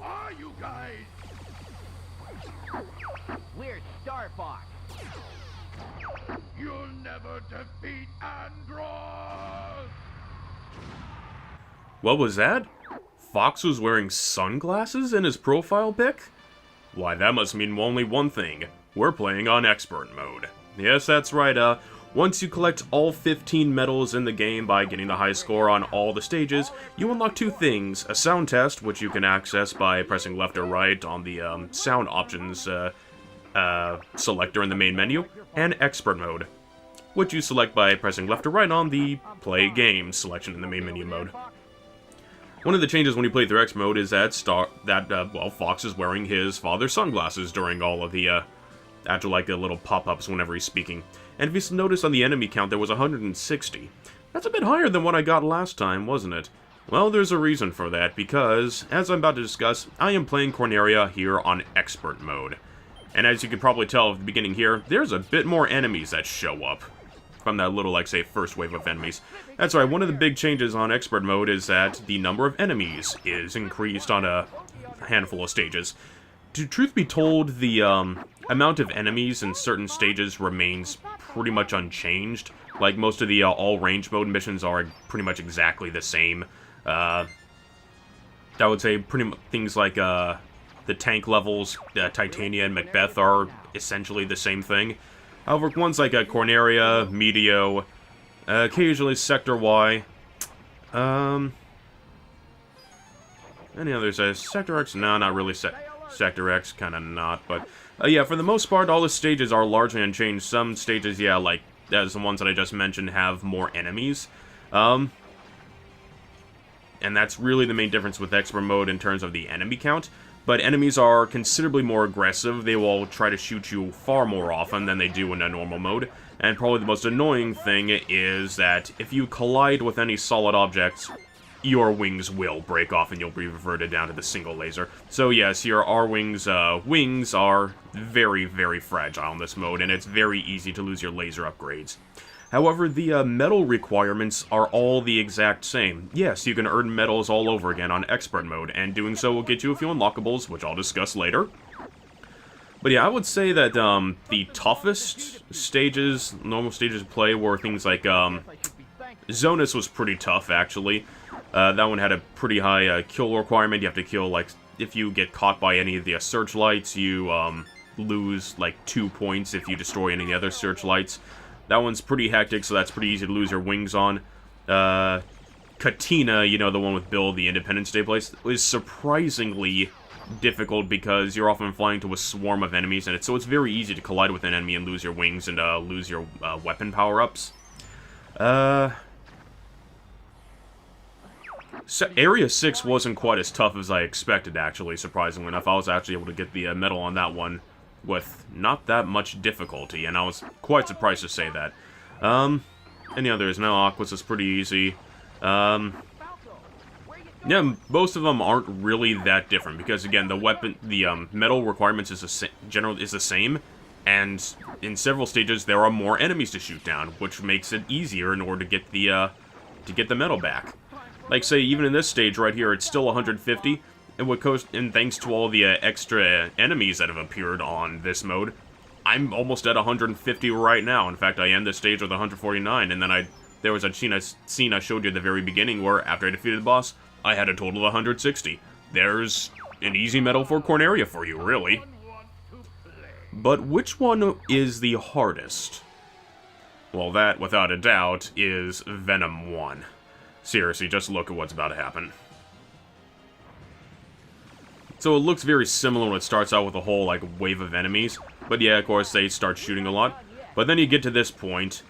are you guys? We're Star Fox. You'll never defeat Andross! What was that? Fox was wearing sunglasses in his profile pic? Why, that must mean only one thing. We're playing on Expert Mode. Yes, that's right, once you collect all 15 medals in the game by getting the high score on all the stages, you unlock two things. A sound test, which you can access by pressing left or right on the sound options selector in the main menu, and Expert Mode, which you select by pressing left or right on the Play Game selection in the main menu mode. One of the changes when you play through X mode is that Fox is wearing his father's sunglasses during all of the, after like the little pop-ups whenever he's speaking. And if you notice on the enemy count, there was 160. That's a bit higher than what I got last time, wasn't it? Well, there's a reason for that, because, as I'm about to discuss, I am playing Corneria here on Expert Mode. And as you can probably tell at the beginning here, there's a bit more enemies that show up from that little, like, say, first wave of enemies. That's right, one of the big changes on Expert Mode is that the number of enemies is increased on a handful of stages. To truth be told, the amount of enemies in certain stages remains pretty much unchanged. Like, most of the all-range mode missions are pretty much exactly the same. I would say things like the tank levels, Titania and Macbeth are essentially the same thing. However, ones like Corneria, Meteo, occasionally Sector Y, any others? Sector X? No, not really. Sector X, kind of not, but yeah, for the most part, all the stages are largely unchanged. Some stages, yeah, like as the ones that I just mentioned, have more enemies. And that's really the main difference with Expert Mode in terms of the enemy count. But enemies are considerably more aggressive. They will try to shoot you far more often than they do in a normal mode. And probably the most annoying thing is that if you collide with any solid objects, your wings will break off and you'll be reverted down to the single laser. So yes, your R-Wings wings are very, very fragile in this mode, and it's very easy to lose your laser upgrades. However, the medal requirements are all the exact same. Yes, you can earn medals all over again on Expert Mode, and doing so will get you a few unlockables, which I'll discuss later. But yeah, I would say that the toughest stages, normal stages of play, were things like Zonus was pretty tough, actually. That one had a pretty high kill requirement. You have to kill, like, if you get caught by any of the searchlights, you lose, like, 2 points if you destroy any of the other searchlights. That one's pretty hectic, so that's pretty easy to lose your wings on. Katina, you know, the one with Bill, the Independence Day place, is surprisingly difficult because you're often flying to a swarm of enemies, and so it's very easy to collide with an enemy and lose your wings and lose your weapon power-ups. So Area 6 wasn't quite as tough as I expected, actually, surprisingly enough. I was actually able to get the medal on that one with not that much difficulty, and I was quite surprised to say that. Any others? No, Aquas is pretty easy. Yeah, most of them aren't really that different, because again, the medal requirements is the same, and in several stages there are more enemies to shoot down, which makes it easier in order to get the medal back. Like, say, even in this stage right here, it's still 150, and thanks to all the extra enemies that have appeared on this mode, I'm almost at 150 right now. In fact, I end this stage with 149, and then there was a scene I showed you at the very beginning where, after I defeated the boss, I had a total of 160. There's an easy medal for Corneria for you, really. But which one is the hardest? Well, that, without a doubt, is Venom 1. Seriously, just look at what's about to happen. So it looks very similar when it starts out with a whole, like, wave of enemies. But yeah, of course, they start shooting a lot. But then you get to this point,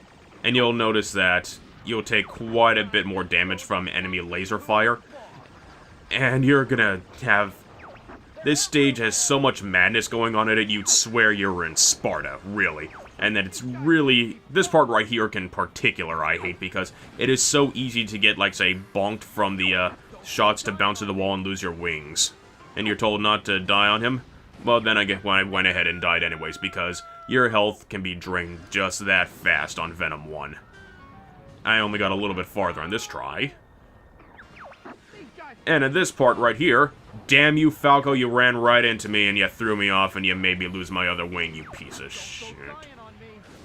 and you'll notice that you'll take quite a bit more damage from enemy laser fire. And you're gonna have... This stage has so much madness going on in it, you'd swear you were in Sparta, really. And that it's really... This part right here in particular I hate, because it is so easy to get, like, say, bonked from the shots to bounce to the wall and lose your wings. And you're told not to die on him? Well, then I went ahead and died anyways, because your health can be drained just that fast on Venom 1. I only got a little bit farther on this try. And at this part right here, damn you, Falco, you ran right into me and you threw me off and you made me lose my other wing, you piece of shit.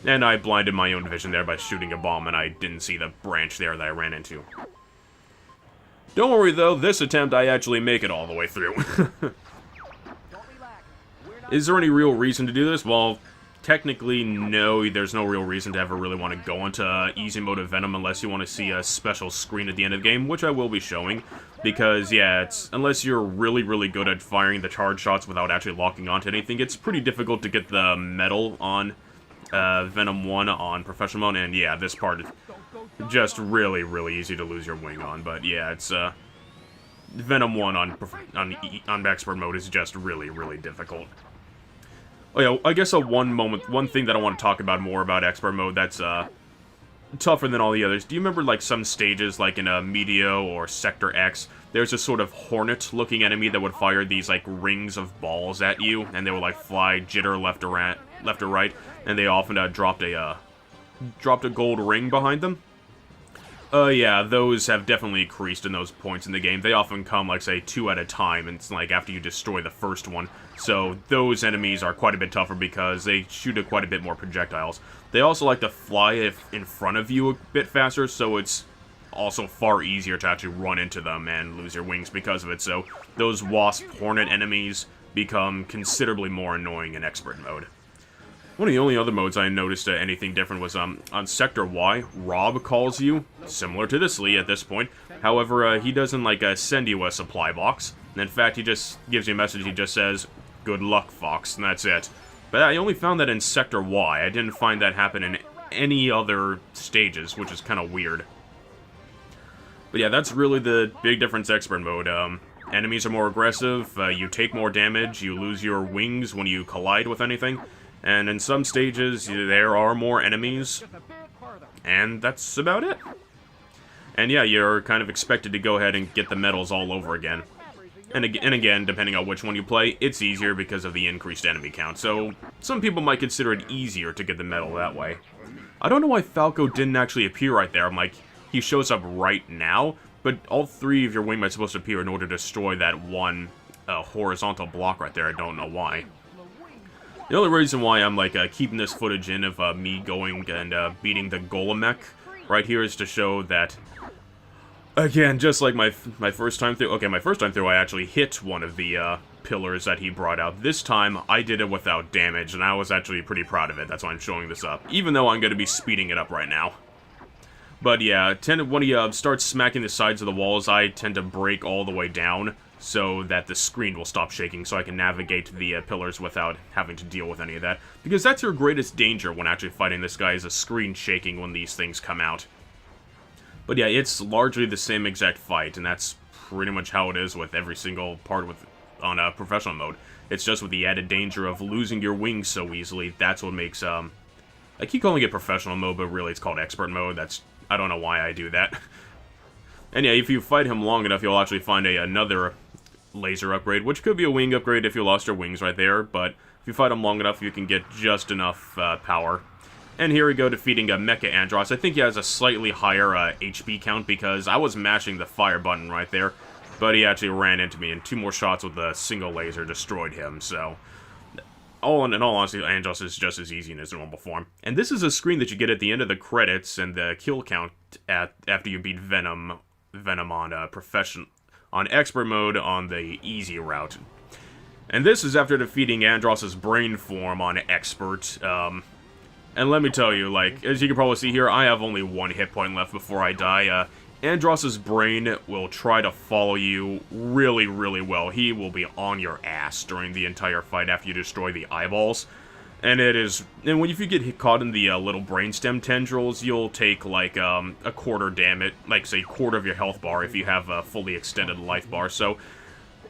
And I blinded my own vision there by shooting a bomb, and I didn't see the branch there that I ran into. Don't worry, though, this attempt I actually make it all the way through. Is there any real reason to do this? Well, technically, no, there's no real reason to ever really want to go into easy mode of Venom unless you want to see a special screen at the end of the game, which I will be showing. Because, yeah, unless you're really, really good at firing the charge shots without actually locking onto anything, it's pretty difficult to get the medal on Venom 1 on professional mode, and yeah, this part is just really, really easy to lose your wing on, but yeah, it's, Venom 1 on expert mode is just really, really difficult. Oh yeah, I guess one thing that I want to talk about more about expert mode that's, tougher than all the others. Do you remember, like, some stages, like in a Meteo or Sector X, there's a sort of hornet-looking enemy that would fire these, like, rings of balls at you, and they would, like, fly jitter left or right, and they often dropped a gold ring behind them? Yeah, those have definitely increased in those points in the game. They often come, like, say, 2 at a time, and it's like after you destroy the first one. So those enemies are quite a bit tougher because they shoot quite a bit more projectiles. They also like to fly in front of you a bit faster, so it's also far easier to actually run into them and lose your wings because of it. So those Wasp Hornet enemies become considerably more annoying in expert mode. One of the only other modes I noticed anything different was on Sector Y, Rob calls you, similar to this Lee at this point. However, he doesn't like send you a supply box. In fact, he just gives you a message. He just says, "Good luck, Fox," and that's it. But I only found that in Sector Y. I didn't find that happen in any other stages, which is kind of weird. But yeah, that's really the big difference expert mode. Enemies are more aggressive, you take more damage, you lose your wings when you collide with anything. And in some stages, there are more enemies, and that's about it. And yeah, you're kind of expected to go ahead and get the medals all over again. And again, depending on which one you play, it's easier because of the increased enemy count. So some people might consider it easier to get the medal that way. I don't know why Falco didn't actually appear right there. I'm like, he shows up right now, but all 3 of your wingmen are supposed to appear in order to destroy that one horizontal block right there. I don't know why. The only reason why I'm, like, keeping this footage in of me going and beating the Golem mech right here is to show that, again, just like my first time through, okay, my first time through I actually hit one of the pillars that he brought out. This time, I did it without damage, and I was actually pretty proud of it. That's why I'm showing this up, even though I'm going to be speeding it up right now. But yeah, when he starts smacking the sides of the walls, I tend to break all the way down, so that the screen will stop shaking, so I can navigate the pillars without having to deal with any of that. Because that's your greatest danger when actually fighting this guy, is a screen shaking when these things come out. But yeah, it's largely the same exact fight, and that's pretty much how it is with every single part on professional mode. It's just with the added danger of losing your wings so easily. That's what makes, I keep calling it professional mode, but really it's called expert mode. I don't know why I do that. And yeah, if you fight him long enough, you'll actually find another laser upgrade, which could be a wing upgrade if you lost your wings right there, but if you fight him long enough, you can get just enough power. And here we go, defeating Mecha Andross. I think he has a slightly higher HP count because I was mashing the fire button right there, but he actually ran into me, and 2 more shots with a single laser destroyed him, so in all honesty, Andross is just as easy in his normal form. And this is a screen that you get at the end of the credits and the kill count after you beat Venom on expert mode on the easy route. And this is after defeating Andross's brain form on expert. And let me tell you, like, as you can probably see here, I have only 1 hit point left before I die. Andross's brain will try to follow you really, really well. He will be on your ass during the entire fight after you destroy the eyeballs. And if you get caught in the little brainstem tendrils, you'll take, like, a quarter damage, like, say, quarter of your health bar if you have a fully extended life bar. So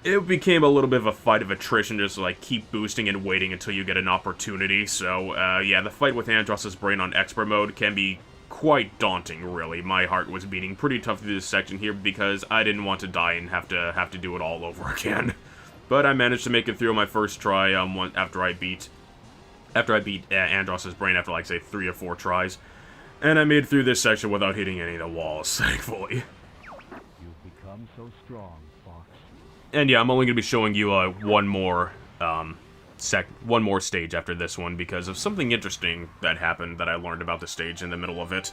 it became a little bit of a fight of attrition, just, like, keep boosting and waiting until you get an opportunity. So, yeah, the fight with Andross's brain on expert mode can be quite daunting, really. My heart was beating pretty tough through this section here because I didn't want to die and have to do it all over again. But I managed to make it through my first try after I beat Andross's brain after, like, say, 3 or 4 tries. And I made it through this section without hitting any of the walls, thankfully. You've become so strong, Fox. And yeah, I'm only going to be showing you one more stage after this one because of something interesting that happened that I learned about the stage in the middle of it.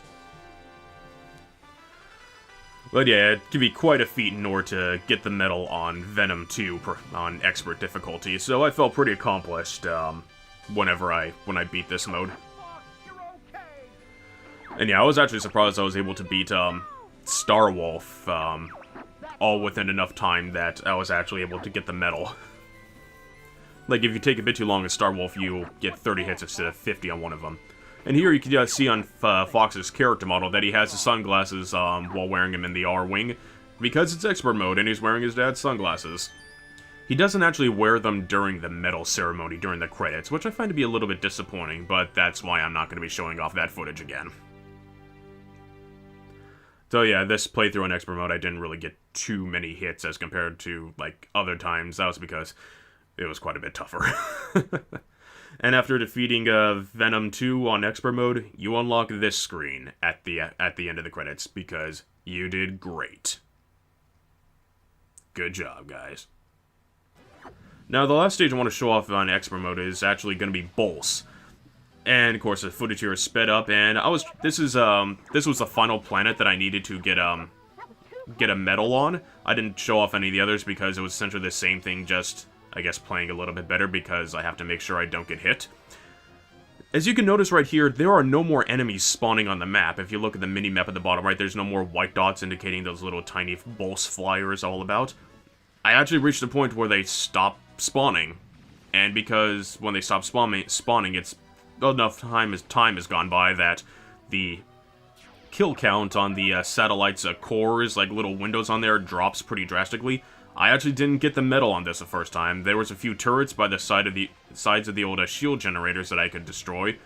But yeah, it'd be quite a feat in order to get the medal on Venom 2 on expert difficulty, so I felt pretty accomplished when I beat this mode. And yeah, I was actually surprised I was able to beat Starwolf all within enough time that I was actually able to get the medal. Like, if you take a bit too long with Starwolf, you get 30 hits instead of 50 on one of them. And here you can see on Fox's character model that he has his sunglasses while wearing them in the R-Wing, because it's expert mode and he's wearing his dad's sunglasses. He doesn't actually wear them during the medal ceremony during the credits, which I find to be a little bit disappointing, but that's why I'm not going to be showing off that footage again. So yeah, this playthrough on expert mode, I didn't really get too many hits as compared to, like, other times. That was because it was quite a bit tougher. And after defeating Venom 2 on expert mode, you unlock this screen at the end of the credits, because you did great. Good job, guys. Now, the last stage I want to show off on expert mode is actually going to be Bolts. And of course, the footage here is sped up, and this was the final planet that I needed to get a medal on. I didn't show off any of the others because it was essentially the same thing, just, I guess, playing a little bit better because I have to make sure I don't get hit. As you can notice right here, there are no more enemies spawning on the map. If you look at the mini-map at the bottom right, there's no more white dots indicating those little tiny Bolts flyers all about. I actually reached a point where they stop spawning, and because when they stop spawning, it's enough time has gone by that the kill count on the satellite's cores, like little windows on there, drops pretty drastically. I actually didn't get the medal on this the first time. There was a few turrets by the sides of the old shield generators that I could destroy,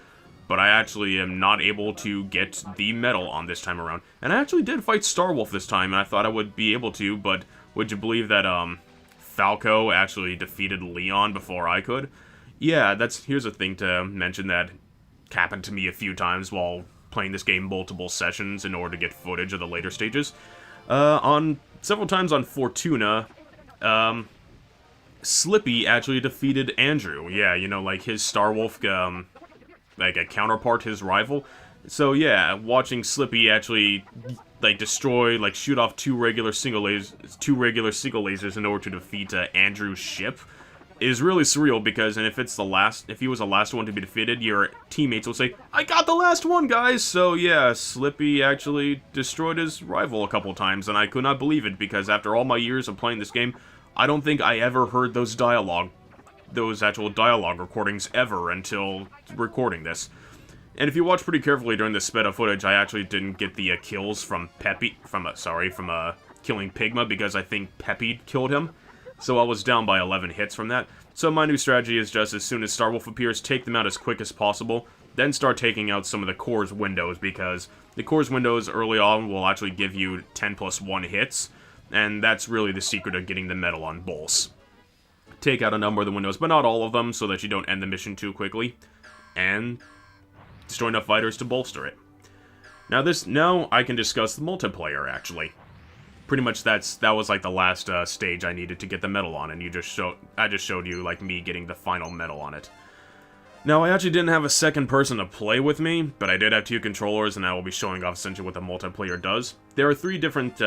but I actually am not able to get the medal on this time around. And I actually did fight Starwolf this time, and I thought I would be able to, but would you believe that Falco actually defeated Leon before I could? Yeah, here's a thing to mention that happened to me a few times while playing this game multiple sessions in order to get footage of the later stages. Several times on Fortuna, Slippy actually defeated Andrew. Yeah, you know, like his Starwolf, like a counterpart, his rival. So yeah, watching Slippy actually shoot off two regular single lasers in order to defeat Andrew's ship is really surreal, because if he was the last one to be defeated, your teammates will say, "I got the last one, guys!" So yeah, Slippy actually destroyed his rival a couple times, and I could not believe it, because after all my years of playing this game, I don't think I ever heard those actual dialogue recordings ever until recording this. And if you watch pretty carefully during the sped up footage, I actually didn't get the kills from killing Pigma, because I think Peppy killed him. So I was down by 11 hits from that. So my new strategy is just as soon as Starwolf appears, take them out as quick as possible, then start taking out some of the core's windows, because the core's windows early on will actually give you 10+1 hits, and that's really the secret of getting the medal on Bolts. Take out a number of the windows, but not all of them, so that you don't end the mission too quickly, and destroy enough fighters to bolster it. Now I can discuss the multiplayer, actually. Pretty much that was like the last stage I needed to get the medal on, and I just showed you like me getting the final medal on it. Now, I actually didn't have a second person to play with me, but I did have 2 controllers, and I will be showing off essentially what the multiplayer does. There are 3 different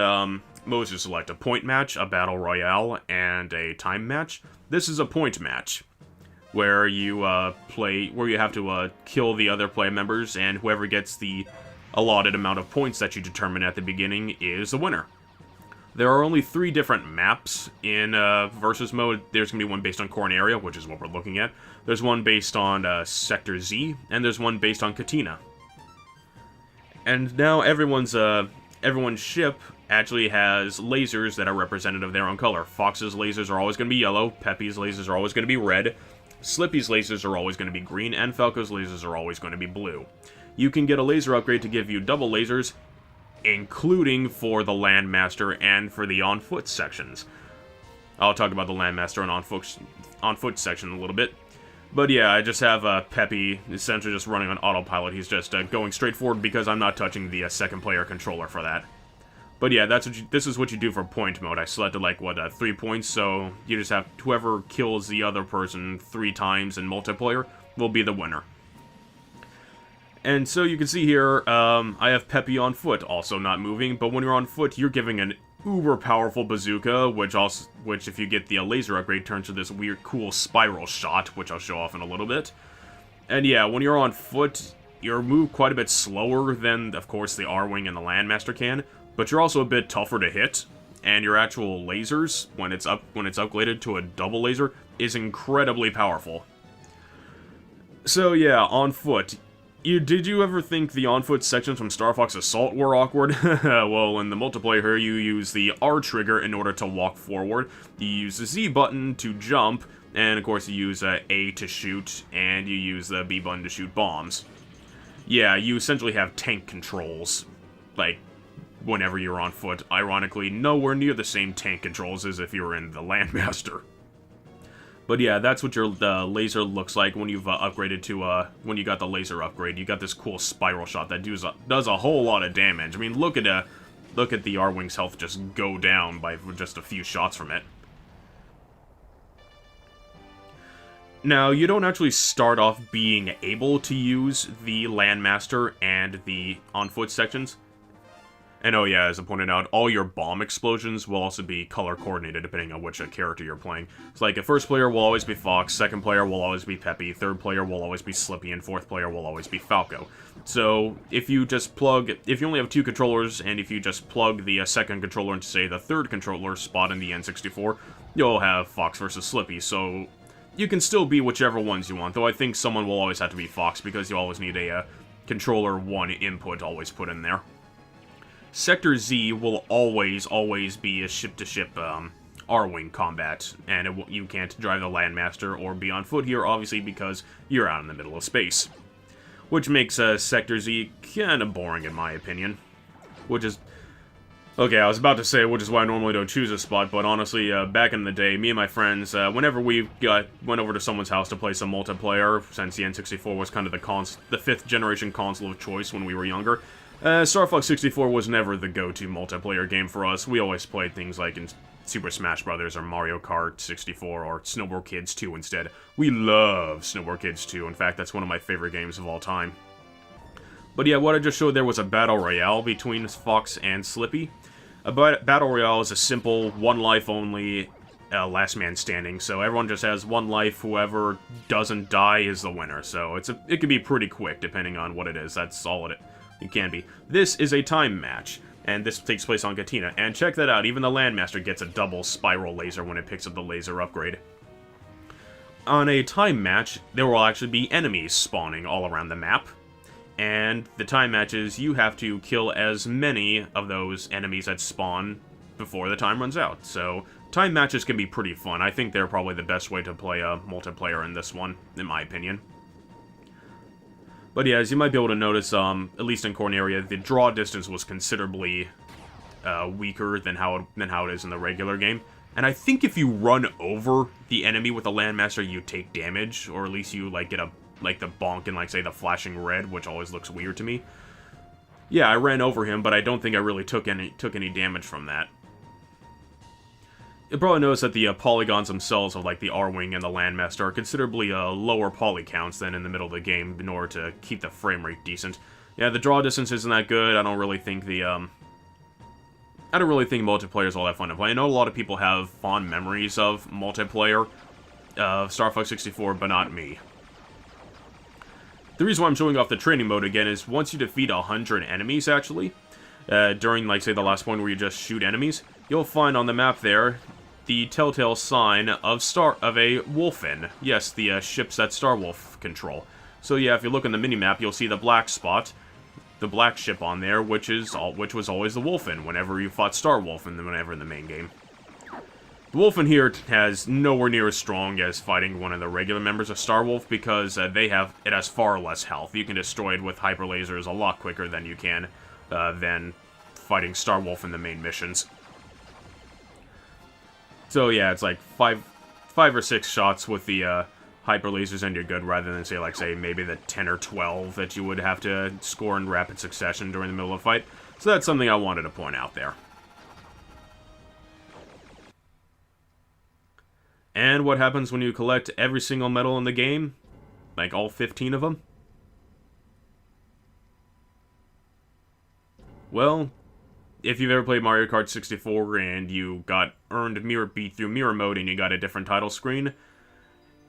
modes to select: a point match, a battle royale, and a time match. This is a point match, where you have to kill the other player members, and whoever gets the allotted amount of points that you determine at the beginning is the winner. There are only 3 different maps in Versus mode. There's going to be one based on Corn Area, which is what we're looking at. There's one based on Sector Z, and there's one based on Katina. And now everyone's ship actually has lasers that are representative of their own color. Fox's lasers are always going to be yellow, Peppy's lasers are always going to be red, Slippy's lasers are always going to be green, and Falco's lasers are always going to be blue. You can get a laser upgrade to give you double lasers, including for the Landmaster and for the on-foot sections. I'll talk about the Landmaster and on-foot section a little bit. But yeah, I just have Peppy essentially just running on autopilot. He's just going straight forward because I'm not touching the second player controller for that. But yeah, this is what you do for point mode. I selected like, what, 3 points, so you just have whoever kills the other person 3 times in multiplayer will be the winner. And so you can see here, I have Peppy on foot, also not moving, but when you're on foot, you're giving an uber powerful bazooka, which if you get the laser upgrade, turns to this weird, cool spiral shot, which I'll show off in a little bit. And yeah, when you're on foot, you're moved quite a bit slower than, of course, the R-Wing and the Landmaster can, but you're also a bit tougher to hit, and your actual lasers, when it's upgraded to a double laser, is incredibly powerful. So yeah, on foot. Did you ever think the on-foot sections from Star Fox Assault were awkward? Well, in the multiplayer here, you use the R trigger in order to walk forward, you use the Z button to jump, and of course you use A to shoot, and you use the B button to shoot bombs. Yeah, you essentially have tank controls, like, whenever you're on foot. Ironically, nowhere near the same tank controls as if you were in the Landmaster. But yeah, that's what your laser looks like when you've upgraded to, when you got the laser upgrade. You got this cool spiral shot that does a whole lot of damage. I mean, look at the R-Wing's health just go down by just a few shots from it. Now, you don't actually start off being able to use the Landmaster and the on-foot sections. And oh yeah, as I pointed out, all your bomb explosions will also be color-coordinated depending on which character you're playing. It's like, a first player will always be Fox, second player will always be Peppy, third player will always be Slippy, and fourth player will always be Falco. So, if you only have 2 controllers, and if you just plug the second controller into, say, the third controller spot in the N64, you'll have Fox versus Slippy, so you can still be whichever ones you want, though I think someone will always have to be Fox, because you always need a controller 1 input always put in there. Sector Z will always be a ship-to-ship R-Wing combat, and you can't drive the Landmaster or be on foot here, obviously, because you're out in the middle of space. Which makes Sector Z kinda boring, in my opinion. Which is... Okay, I was about to say, which is why I normally don't choose a spot, but honestly, back in the day, me and my friends, whenever we went over to someone's house to play some multiplayer, since the N64 was kind of the 5th generation console of choice when we were younger, Star Fox 64 was never the go-to multiplayer game for us. We always played things like in Super Smash Bros. Or Mario Kart 64 or Snowboard Kids 2 instead. We love Snowboard Kids 2. In fact, that's one of my favorite games of all time. But yeah, what I just showed there was a battle royale between Fox and Slippy. A battle royale is a simple, one life only, last man standing. So everyone just has one life. Whoever doesn't die is the winner. So it can be pretty quick depending on what it is. That's all it can be. This is a time match, and this takes place on Katina. And check that out, even the Landmaster gets a double spiral laser when it picks up the laser upgrade. On a time match, there will actually be enemies spawning all around the map. And the time matches, you have to kill as many of those enemies that spawn before the time runs out. So, time matches can be pretty fun. I think they're probably the best way to play a multiplayer in this one, in my opinion. But yeah, as you might be able to notice, at least in Corneria, the draw distance was considerably weaker than how it is in the regular game. And I think if you run over the enemy with a Landmaster, you take damage, or at least you like get the bonk and like say the flashing red, which always looks weird to me. Yeah, I ran over him, but I don't think I really took any damage from that. You'll probably notice that the polygons themselves of like the R-Wing and the Landmaster are considerably lower poly counts than in the middle of the game in order to keep the frame rate decent. Yeah, the draw distance isn't that good. I don't really think multiplayer is all that fun to play. I know a lot of people have fond memories of multiplayer of Star Fox 64, but not me. The reason why I'm showing off the training mode again is once you defeat 100 enemies, actually, during, like, say, the last point where you just shoot enemies, you'll find on the map there the telltale sign of a wolfen. Yes, the ships that Starwolf control. So yeah, if you look on the minimap, you'll see the black spot, the black ship on there, which was always the wolfen whenever you fought Starwolf and whenever in the main game. The wolfen here has nowhere near as strong as fighting one of the regular members of Starwolf because it has far less health. You can destroy it with hyper lasers a lot quicker than you can than fighting Starwolf in the main missions. So yeah, it's like five or 6 shots with the hyper lasers and you're good, rather than say maybe the 10 or 12 that you would have to score in rapid succession during the middle of a fight. So that's something I wanted to point out there. And what happens when you collect every single medal in the game? Like all 15 of them? Well, if you've ever played Mario Kart 64 and you got earned beat through mirror mode and you got a different title screen,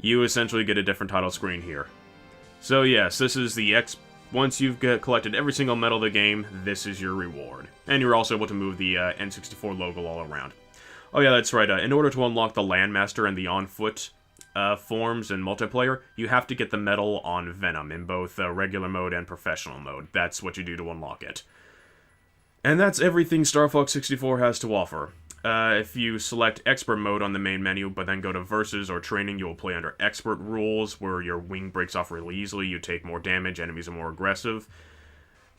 you essentially get a different title screen here. So yes, this is the once you've collected every single medal of the game, this is your reward. And you're also able to move the N64 logo all around. Oh yeah, that's right, in order to unlock the Landmaster and the on-foot forms in multiplayer, you have to get the medal on Venom in both regular mode and professional mode. That's what you do to unlock it. And that's everything Star Fox 64 has to offer. If you select Expert mode on the main menu, but then go to Versus or Training, you will play under Expert rules, where your wing breaks off really easily, you take more damage, enemies are more aggressive.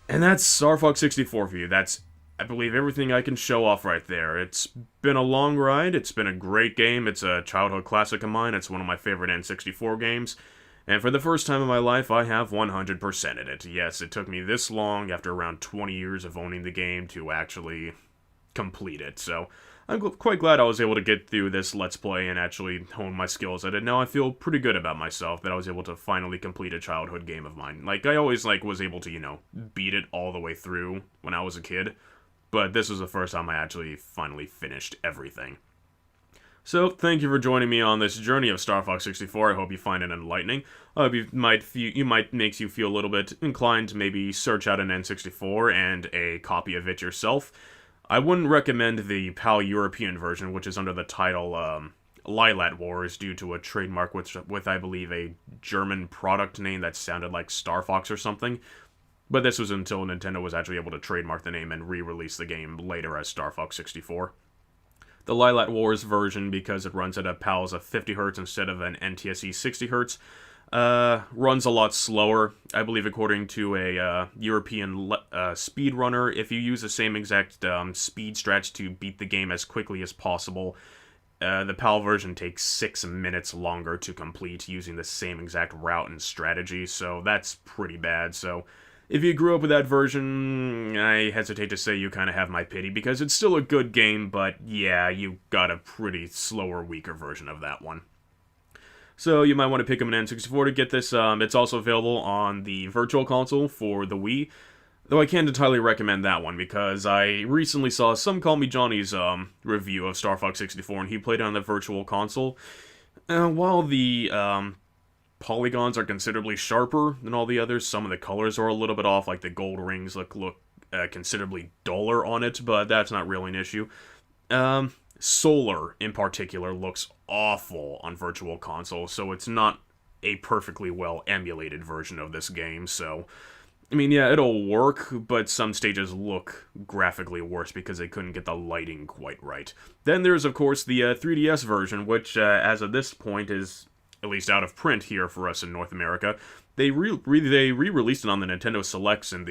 And that's Star Fox 64 for you. That's, I believe, everything I can show off right there. It's been a long ride, it's been a great game, it's a childhood classic of mine, it's one of my favorite N64 games. And for the first time in my life, I have 100%ed it. Yes, it took me this long, after around 20 years of owning the game, to actually complete it. So, I'm quite glad I was able to get through this Let's Play and actually hone my skills at it. Now I feel pretty good about myself that I was able to finally complete a childhood game of mine. Like, I always, was able to, beat it all the way through when I was a kid. But this was the first time I actually finally finished everything. So, thank you for joining me on this journey of Star Fox 64. I hope you find it enlightening. I hope makes you feel a little bit inclined to maybe search out an N64 and a copy of it yourself. I wouldn't recommend the PAL European version, which is under the title Lylat Wars, due to a trademark with I believe, a German product name that sounded like Star Fox or something. But this was until Nintendo was actually able to trademark the name and re-release the game later as Star Fox 64. The Lylat Wars version, because it runs at a PAL's of 50Hz instead of an NTSC 60Hz, runs a lot slower. I believe according to a European speedrunner, if you use the same exact speed strats to beat the game as quickly as possible, the PAL version takes 6 minutes longer to complete using the same exact route and strategy, so that's pretty bad. So if you grew up with that version, I hesitate to say you kind of have my pity, because it's still a good game, but yeah, you got a pretty slower, weaker version of that one. So you might want to pick up an N64 to get this. It's also available on the Virtual Console for the Wii, though I can't entirely recommend that one, because I recently saw Some Call Me Johnny's review of Star Fox 64, and he played it on the Virtual Console. While the polygons are considerably sharper than all the others, some of the colors are a little bit off, like the gold rings look considerably duller on it, but that's not really an issue. Solar, in particular, looks awful on Virtual Console, so it's not a perfectly well emulated version of this game, so I mean, yeah, it'll work, but some stages look graphically worse because they couldn't get the lighting quite right. Then there's, of course, the 3DS version, which, as of this point, is at least out of print here for us in North America. They re-released it on the Nintendo Selects in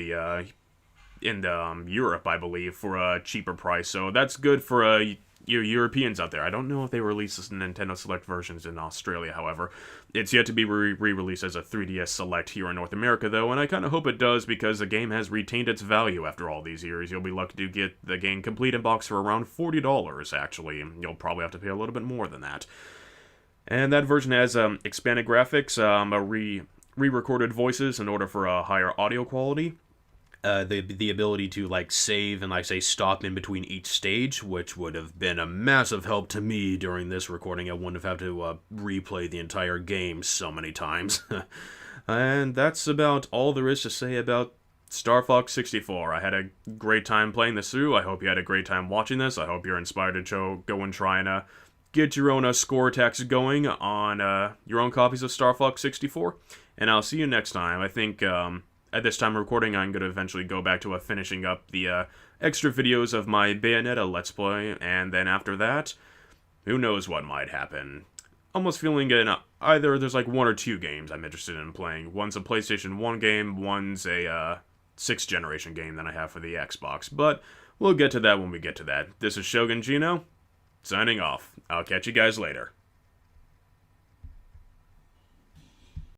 Europe, I believe, for a cheaper price, so that's good for you Europeans out there. I don't know if they release this Nintendo Select versions in Australia, however. It's yet to be re-released as a 3DS Select here in North America, though, and I kind of hope it does, because the game has retained its value after all these years. You'll be lucky to get the game complete in box for around $40, actually. You'll probably have to pay a little bit more than that. And that version has expanded graphics, re-recorded voices in order for a higher audio quality. The ability to, save and, say, stop in between each stage, which would have been a massive help to me during this recording. I wouldn't have had to replay the entire game so many times. And that's about all there is to say about Star Fox 64. I had a great time playing this through. I hope you had a great time watching this. I hope you're inspired to go and try and get your own score attacks going on your own copies of Star Fox 64. And I'll see you next time. I think at this time of recording, I'm going to eventually go back to finishing up the extra videos of my Bayonetta Let's Play, and then after that, who knows what might happen. Almost feeling either there's 1 or 2 games I'm interested in playing. One's a PlayStation 1 game, one's a 6th generation game that I have for the Xbox, but we'll get to that when we get to that. This is Shogun Gino, signing off. I'll catch you guys later.